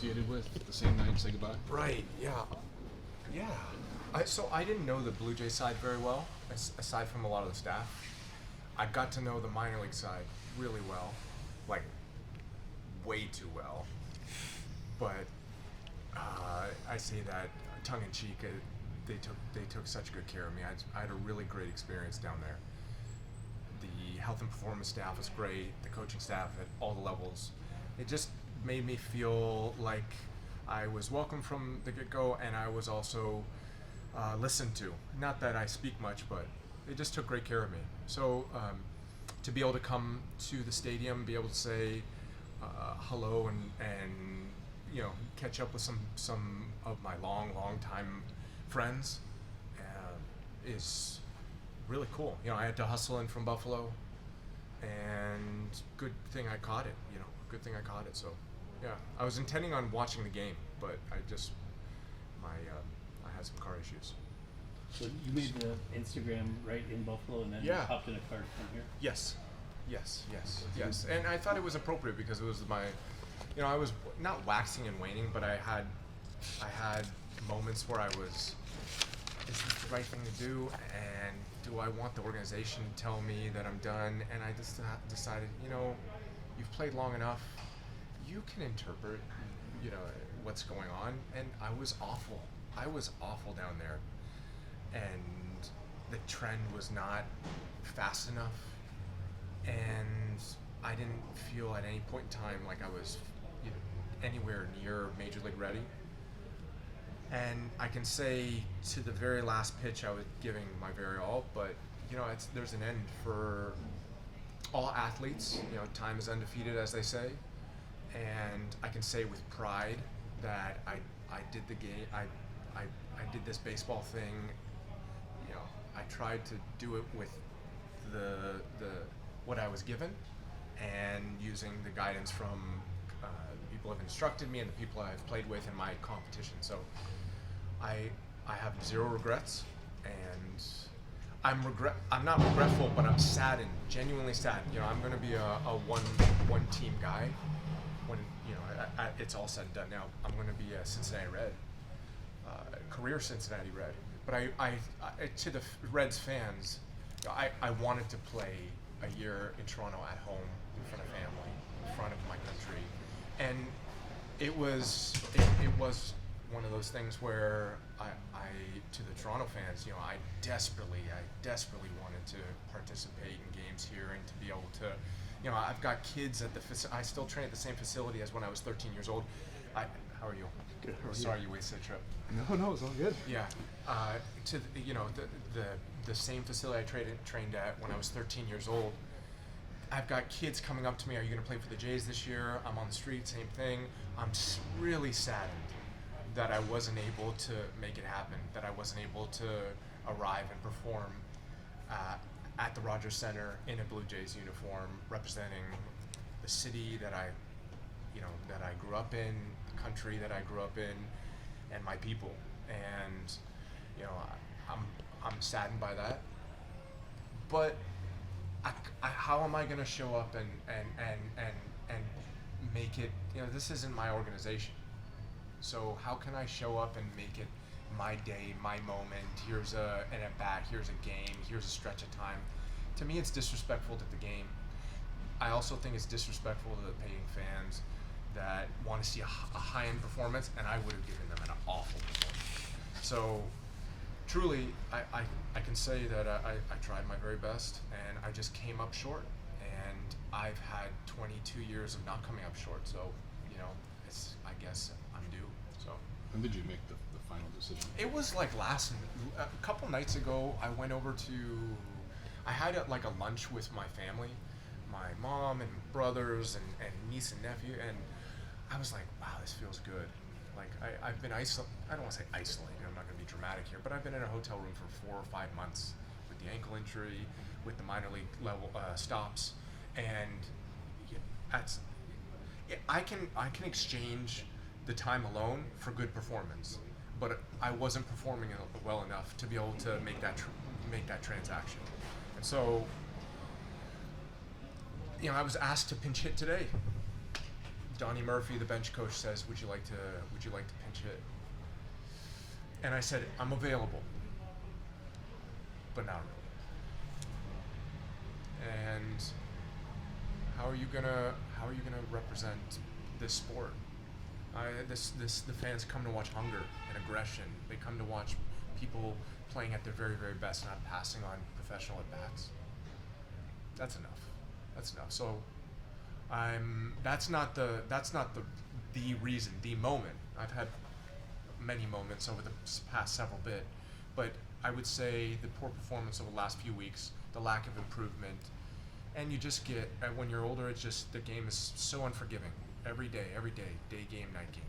associated with the same night, say goodbye? Right, yeah. So I didn't know the Blue Jays side very well, aside from a lot of the staff. I got to know the minor league side really well, like way too well. But I say that tongue in cheek. They took such good care of me. I had a really great experience down there. The health and performance staff was great. The coaching staff at all the levels. It just made me feel like I was welcome from the get-go, and I was also listened to. Not that I speak much, but they just took great care of me. So to be able to come to the stadium, be able to say hello and catch up with some of my long time friends is really cool. I had to hustle in from Buffalo, and good thing I caught it. So yeah, I was intending on watching the game, but I had some car issues. So you made the Instagram right in Buffalo, and then Yeah. you hopped in a car from here? Yes. And I thought it was appropriate because it was I was not waxing and waning, but I had moments where I was, is this the right thing to do? And do I want the organization to tell me that I'm done? And I just decided, you've played long enough, you can interpret, what's going on. And I was awful. Down there. And the trend was not fast enough. And I didn't feel at any point in time like I was anywhere near Major League ready. And I can say to the very last pitch I was giving my very all, but there's an end for all athletes. Time is undefeated, as they say. And I can say with pride that I did the game. I did this baseball thing. I tried to do it with the what I was given, and using the guidance from the people who have instructed me and the people I've played with in my competition. So I have zero regrets, and I'm not regretful, but I'm saddened, genuinely saddened. I'm going to be a one team guy when it's all said and done. Now I'm going to be a Cincinnati Red, career Cincinnati Red. But I to the Reds fans, I wanted to play a year in Toronto at home in front of family, in front of my country, and it was one of those things where I to the Toronto fans, I desperately wanted to participate in games here and to be able to, I've got kids at I still train at the same facility as when I was 13 years old. How are you? Good. How are Sorry you wasted a trip. No, it's all good. Yeah, to the same facility I trained at when I was 13 years old. I've got kids coming up to me. Are you going to play for the Jays this year? I'm on the street, same thing. I'm really saddened that I wasn't able to make it happen. That I wasn't able to arrive and perform at the Rogers Center in a Blue Jays uniform, representing the city that I grew up in, the country that I grew up in, and my people. And I'm saddened by that. But how am I going to show up and make it? This isn't my organization. So how can I show up and make it my day, my moment? Here's an at-bat, here's a game, here's a stretch of time. To me, it's disrespectful to the game. I also think it's disrespectful to the paying fans that want to see a high-end performance, and I would have given them an awful performance. So truly, I can say that I tried my very best, and I just came up short. And I've had 22 years of not coming up short, so I guess I'm due. So When did you make the final decision? it was like a couple nights ago. I went over I had a lunch with my family, my mom and brothers and niece and nephew, and I was like, wow, this feels good. Like I've been I don't want to say isolated, I'm not going to be dramatic here, but I've been in a hotel room for 4 or 5 months with the ankle injury, with the minor league level stops, and I can exchange the time alone for good performance, but I wasn't performing well enough to be able to make that transaction. And so I was asked to pinch hit today Donnie Murphy, the bench coach, says, would you like to pinch hit? And I said, I'm available, but not really. And how are you gonna represent this sport? The fans come to watch hunger and aggression. They come to watch people playing at their very, very best, not passing on professional at bats. That's enough. That's enough. So, that's not the reason, the moment. I've had many moments over the past several bit, but I would say the poor performance over the last few weeks, the lack of improvement, and you just get, when you're older, it's just, the game is so unforgiving. Every day, day game, night game,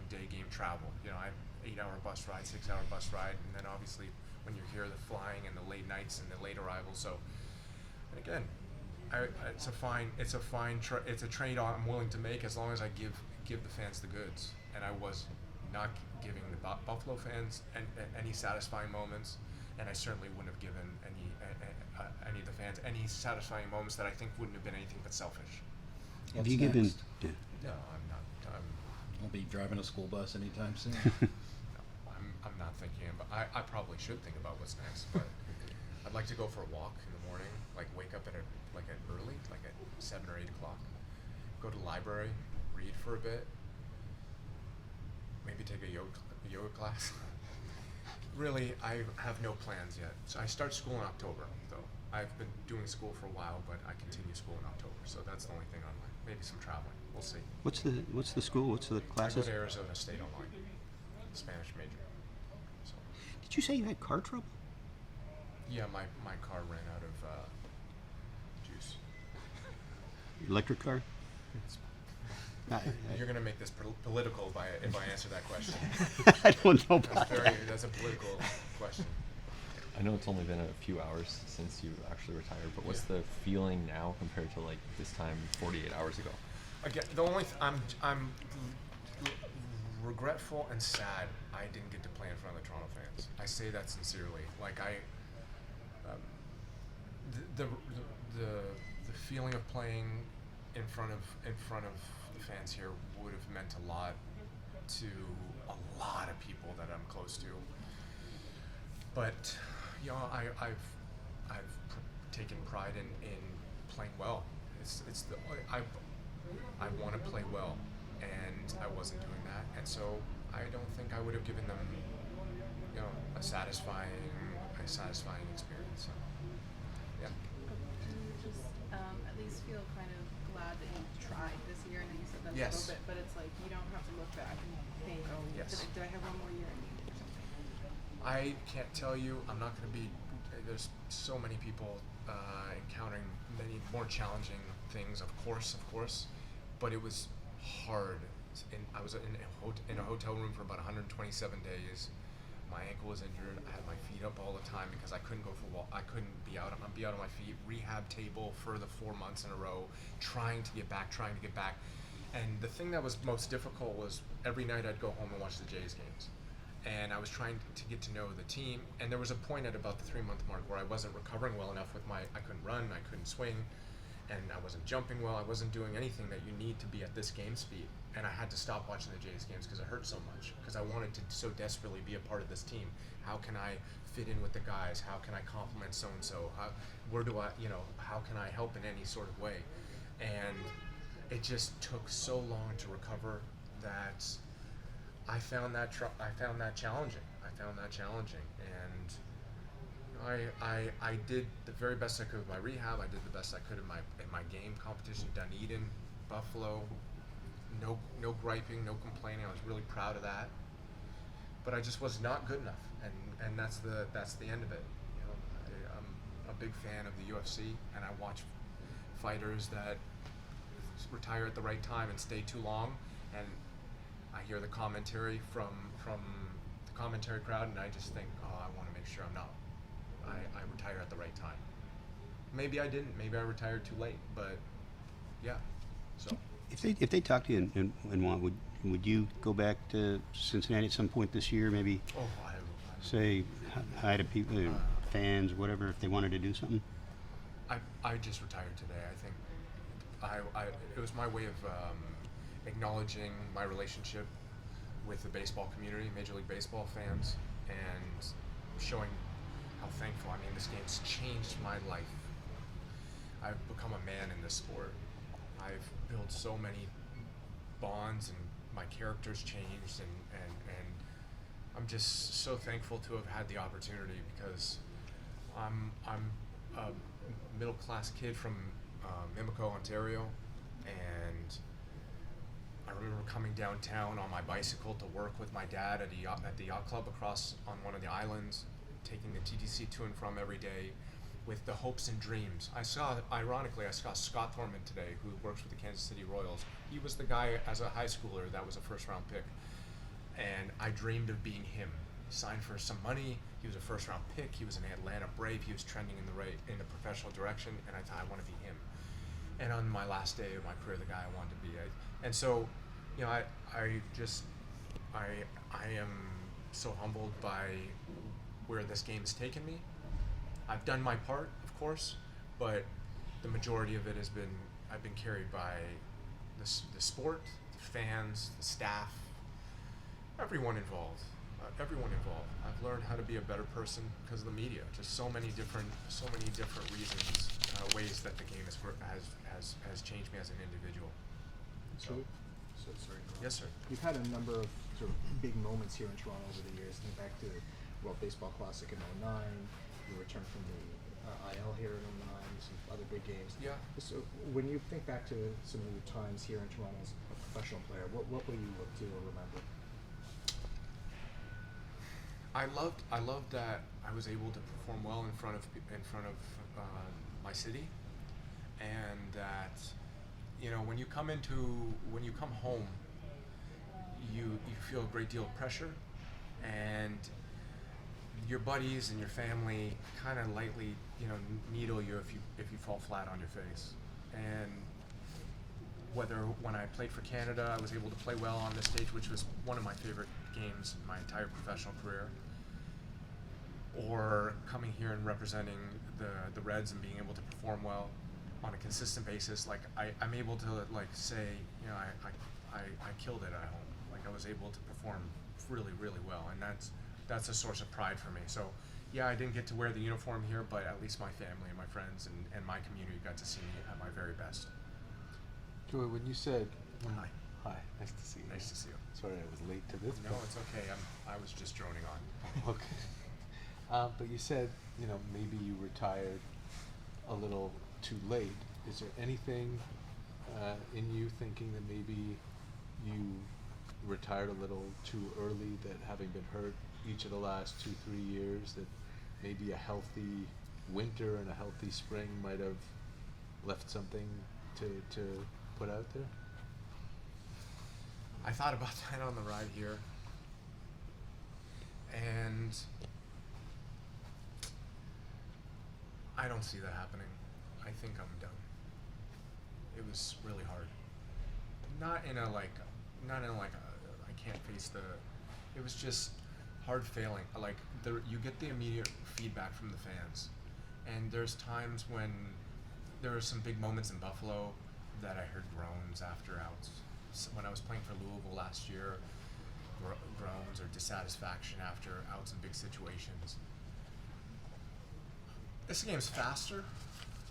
day game, travel. You know, I have 8-hour bus ride, 6-hour bus ride, and then obviously when you're here, the flying and the late nights and the late arrivals. So, and again, it's a trade-off I'm willing to make as long as I give the fans the goods. And I was not giving the Buffalo fans any satisfying moments, and I certainly wouldn't have given any of the fans any satisfying moments that I think wouldn't have been anything but selfish. Have you given? Yeah. No, I'm not. Won't be driving a school bus anytime soon. No, I'm not thinking about. I probably should think about what's next, but I'd like to go for a walk in the morning. Like wake up at early, like at 7 or 8 o'clock. Go to the library, read for a bit. Maybe take a yoga class. Really, I have no plans yet. So I start school in October, though. I've been doing school for a while, but I continue school in October. So that's the only thing online. Maybe some traveling. We'll see. What's the school? What's the I go classes? to Arizona State online. Spanish major. So Did you say you had car trouble? yeah, my car ran out of juice. Electric car? You're gonna make this political if I answer that question. I don't know about that. That's a political question. I know it's only been a few hours since you actually retired, but what's the feeling now compared to like this time 48 hours ago? Again, the only I'm regretful and sad I didn't get to play in front of the Toronto fans. I say that sincerely. Like the feeling of playing in front of the fans here would have meant a lot to a lot of people that I'm close to. But you know, I've taken pride in playing well. I want to play well, and I wasn't doing that, and so I don't think I would have given them, you know, a satisfying experience. So, yeah. Do you just at least feel kind of glad that you tried this year? I know you said that a Yes. little bit, but it's like you don't have to look back and think, oh, Yes. did I have one more year in me or something? I can't tell you. I'm not going to be. There's so many people encountering many more challenging things, of course. But it was hard. I was in a hotel room for about 127 days. My ankle was injured. I had my feet up all the time because I couldn't go for a walk. I couldn't be out. I'd be out on my feet. Rehab table for the 4 months in a row, trying to get back. And the thing that was most difficult was every night I'd go home and watch the Jays games. And I was trying to get to know the team. And there was a point at about the 3-month mark where I wasn't recovering well enough I couldn't run, I couldn't swing, and I wasn't jumping well. I wasn't doing anything that you need to be at this game speed. And I had to stop watching the Jays games because it hurt so much. Because I wanted to so desperately be a part of this team. How can I fit in with the guys? How can I compliment so-and-so? How can I help in any sort of way? And it just took so long to recover that I found that challenging. And I did the very best I could with my rehab. I did the best I could in my game competition, Dunedin, Buffalo. No griping, no complaining. I was really proud of that. But I just was not good enough, and that's the end of it. You know, I'm a big fan of the UFC, and I watch fighters that retire at the right time and stay too long, and I hear the commentary from the commentary crowd, and I just think, oh, I want to make sure I retire at the right time. Maybe I didn't. Maybe I retired too late. But yeah. So If they talk to you and want, would you go back to Cincinnati at some point this year? Maybe say hi to people, fans, whatever, if they wanted to do something. I just retired today. I think it was my way of acknowledging my relationship with the baseball community, Major League Baseball fans, and showing how thankful. I mean, this game's changed my life. I've become a man in this sport. I've built so many bonds, and my character's changed, and I'm just so thankful to have had the opportunity, because I'm a middle class kid from Mimico, Ontario, and I remember coming downtown on my bicycle to work with my dad at the yacht club across on one of the islands, taking the TTC to and from every day, with the hopes and dreams. Ironically, I saw Scott Thorman today, who works with the Kansas City Royals. He was the guy as a high schooler that was a first round pick, and I dreamed of being him. He signed for some money. He was a first round pick. He was an Atlanta Brave. He was trending in the professional direction, and I thought, I want to be him. And on my last day of my career, the guy I wanted to be. And so, you know, I am so humbled by where this game has taken me. I've done my part, of course, but the majority of it has been, I've been carried by the sport, the fans, the staff, everyone involved. I've learned how to be a better person because of the media. Just so many different reasons, ways that the game has changed me as an individual. So sorry. Go on. Yes, sir. You've had a number of sort of big moments here in Toronto over the years. Think back to World Baseball Classic in '09. You returned from the IL here in '09. Some other big games. Yeah. So when you think back to some of your times here in Toronto as a professional player, what will you look to or remember? I loved that I was able to perform well in front of my city, and that, you know, when you come home, you feel a great deal of pressure, and your buddies and your family kind of lightly, you know, needle you if you fall flat on your face. And whether when I played for Canada, I was able to play well on this stage, which was one of my favorite games in my entire professional career, or coming here and representing the Reds and being able to perform well on a consistent basis. Like I'm able to like say, you know, I killed it at home. Like I was able to perform really, really well, and that's a source of pride for me. So yeah, I didn't get to wear the uniform here, but at least my family and my friends and my community got to see me at my very best. Joey, when you said Hi. hi, nice to see you. Nice to see you. Sorry I was late to this. No, but- it's okay. I was just droning on. Okay. But you said, you know, maybe you retired a little too late. Is there anything in you thinking that maybe you retired a little too early, that having been hurt each of the last 2-3 years, that maybe a healthy winter and a healthy spring might have left something to put out there? I thought about that on the ride here, and I don't see that happening. I think I'm done. It was really hard. Not in a I can't face the. It was just hard failing. Like you get the immediate feedback from the fans, and there's times when there were some big moments in Buffalo that I heard groans after outs. So when I was playing for Louisville last year, groans or dissatisfaction after outs in big situations. This game's faster.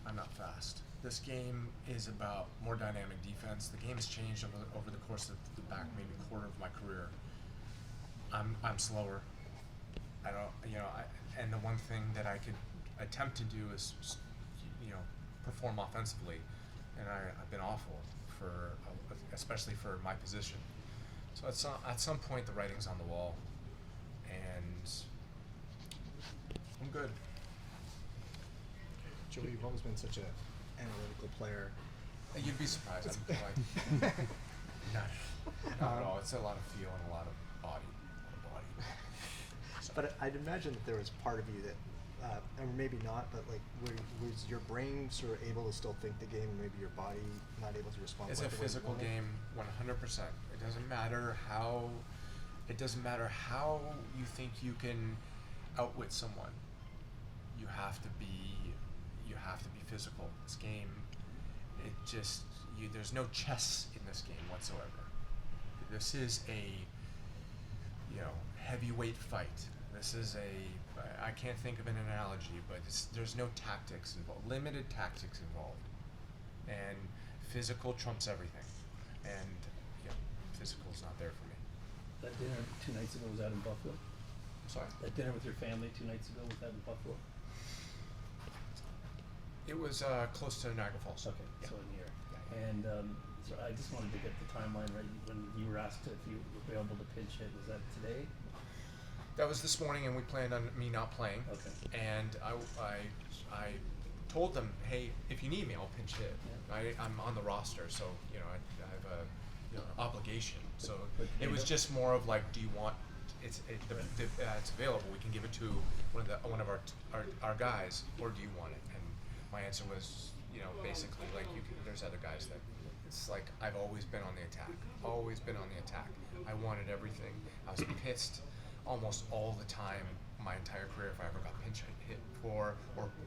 I'm not fast. This game is about more dynamic defense. The game has changed over the course of the back maybe quarter of my career. I'm slower. I don't, you know, and the one thing that I could attempt to do is, you know, perform offensively, and I've been awful especially for my position. So at some point the writing's on the wall, and I'm good. Joey, you've always been such an analytical player. You'd be surprised. I'm like, not at all. It's a lot of feel and a lot of body. So. But I'd imagine that there was part of you that, or maybe not, but like, was your brain sort of able to still think the game, and maybe your body not able to respond? It's like a the way you physical wanted? game, 100%. It doesn't matter how. It doesn't matter how you think you can outwit someone. You have to be physical. This game, there's no chess in this game whatsoever. This is a, you know, heavyweight fight. This is I can't think of an analogy, but there's no tactics involved, limited tactics involved, and physical trumps everything, and yeah, physical's not there for me. That dinner 2 nights ago was out in Buffalo. Sorry. That dinner with your family 2 nights ago was out in Buffalo. It was close to Niagara Falls. Okay, Yeah. so in here. And so I just wanted to get the timeline right. When you were asked if you were available to pinch hit, was that today? That was this morning, and we planned on me not playing. Okay. And I told them, hey, if you need me, I'll pinch hit. Yeah. I'm on the roster, so you know I have a obligation. So But it they was don't- just more of like, do you want? It's available. We can give it to one of our guys, or do you want it? And my answer was, you know, basically like there's other guys that it's like I've always been on the attack. Always been on the attack. I wanted everything. I was pissed almost all the time my entire career if I ever got pinch hit for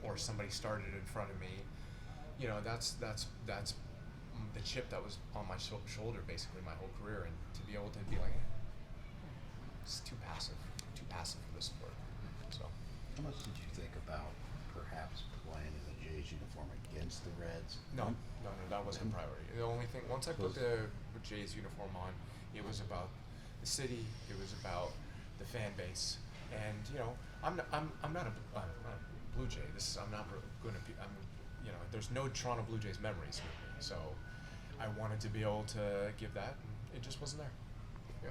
or somebody started in front of me. You know, that's the chip that was on my shoulder basically my whole career, and to be able to be like, it's too passive for this sport. So How much did you think about perhaps playing in the Jays uniform against the Reds? no, that wasn't a priority. The only thing, once I put the Jays uniform on, it was about the city, it was about the fan base, and you know, I'm not a Blue Jay. I'm not going to be. You know, there's no Toronto Blue Jays memories with me, so I wanted to be able to give that, and it just wasn't there. Yeah.